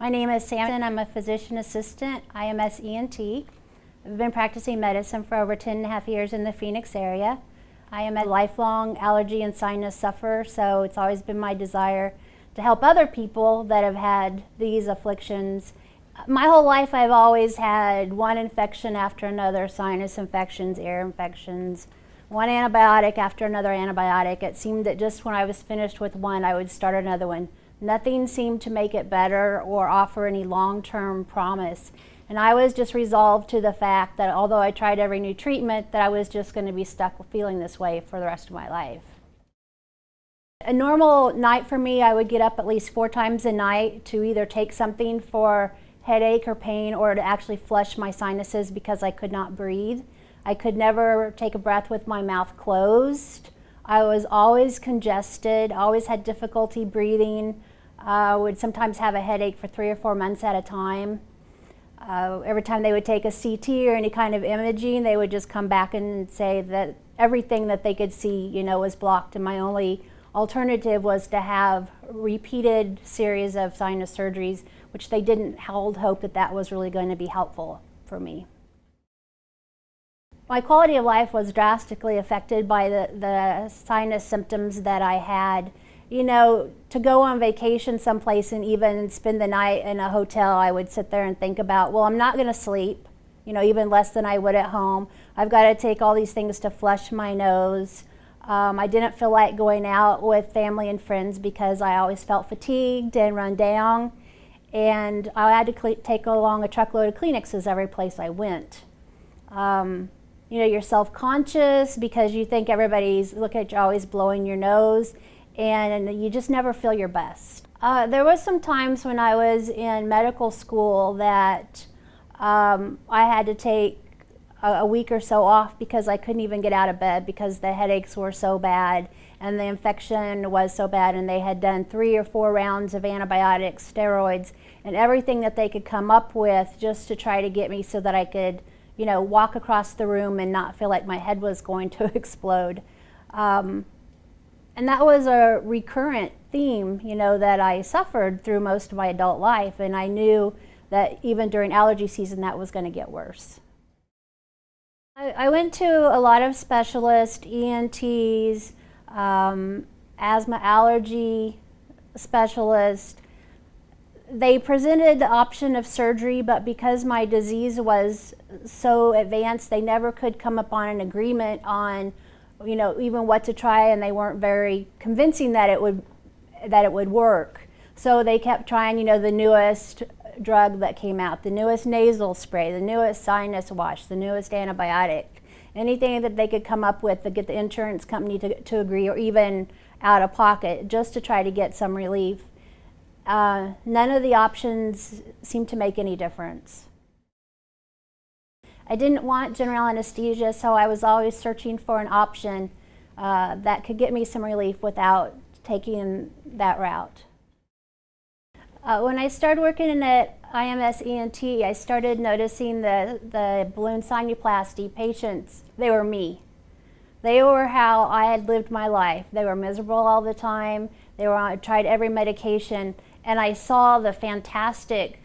My name is Sam. I'm a physician assistant, IMS ENT. I've been practicing medicine for over 10.5 years in the Phoenix area. I am a lifelong allergy and sinus sufferer, so it's always been my desire to help other people that have had these afflictions. My whole life I've always had one infection after another, sinus infections, ear infections, one antibiotic after another antibiotic. It seemed that just when I was finished with one, I would start another one. Nothing seemed to make it better or offer any long-term promise. And I was just resolved to the fact that although I tried every new treatment, that I was just going to be stuck feeling this way for the rest of my life. A normal night for me, I would get up at least 4 times a night to either take something for headache or pain or to actually flush my sinuses because I could not breathe. I could never take a breath with my mouth closed. I was always congested, always had difficulty breathing. Would sometimes have a headache for 3 or 4 months at a time. Every time they would take a CT or any kind of imaging, they would just come back and say that everything that they could see, was blocked, and my only alternative was to have repeated series of sinus surgeries, which they didn't hold hope that that was really going to be helpful for me. My quality of life was drastically affected by the sinus symptoms that I had. To go on vacation someplace and even spend the night in a hotel, I would sit there and think about, well, I'm not going to sleep, even less than I would at home. I've got to take all these things to flush my nose. I didn't feel like going out with family and friends because I always felt fatigued and run down. And I had to take along a truckload of Kleenexes every place I went. You're self-conscious because you think everybody's looking at you, always blowing your nose, and you just never feel your best. There was some times when I was in medical school that I had to take a week or so off because I couldn't even get out of bed because the headaches were so bad and the infection was so bad, and they had done 3 or 4 rounds of antibiotics, steroids, and everything that they could come up with just to try to get me so that I could walk across the room and not feel like my head was going to explode. And that was a recurrent theme, that I suffered through most of my adult life, and I knew that even during allergy season that was going to get worse. I went to a lot of specialists, ENTs, asthma allergy specialists. They presented the option of surgery, but because my disease was so advanced, they never could come up on an agreement on, even what to try, and they weren't very convincing that it would work. So they kept trying, the newest drug that came out, the newest nasal spray, the newest sinus wash, the newest antibiotic, anything that they could come up with to get the insurance company to agree, or even out of pocket, just to try to get some relief. None of the options seemed to make any difference. I didn't want general anesthesia, so I was always searching for an option that could get me some relief without taking that route. When I started working at IMS ENT, I started noticing the balloon sinuplasty patients. They were me. They were how I had lived my life. They were miserable all the time. Tried every medication, and I saw the fantastic,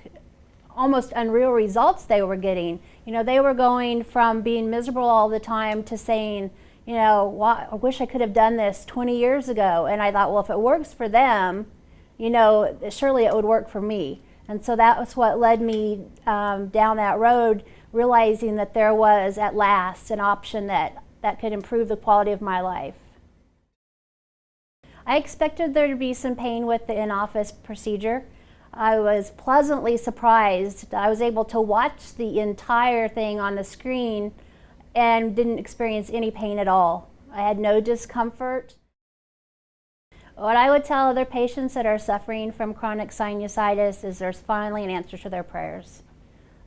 almost unreal results they were getting. They were going from being miserable all the time to saying, I wish I could have done this 20 years ago. And I thought, well, if it works for them, surely it would work for me. And so that was what led me down that road, realizing that there was at last an option that could improve the quality of my life. I expected there to be some pain with the in-office procedure. I was pleasantly surprised. I was able to watch the entire thing on the screen and didn't experience any pain at all. I had no discomfort. What I would tell other patients that are suffering from chronic sinusitis is there's finally an answer to their prayers.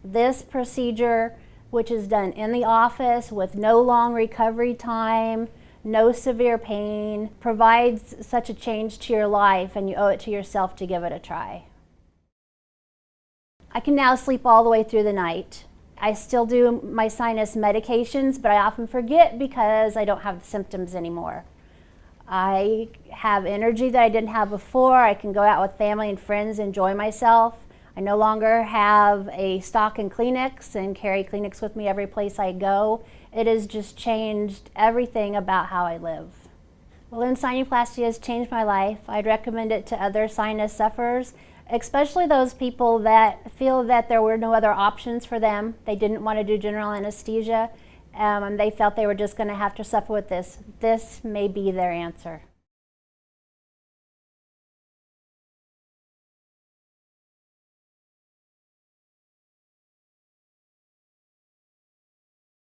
This procedure, which is done in the office with no long recovery time, no severe pain, provides such a change to your life, and you owe it to yourself to give it a try. I can now sleep all the way through the night. I still do my sinus medications, but I often forget because I don't have the symptoms anymore. I have energy that I didn't have before. I can go out with family and friends, enjoy myself. I no longer have a stock in Kleenex and carry Kleenex with me every place I go. It has just changed everything about how I live. Balloon sinuplasty has changed my life. I'd recommend it to other sinus sufferers, especially those people that feel that there were no other options for them. They didn't want to do general anesthesia, and they felt they were just going to have to suffer with this. This may be their answer.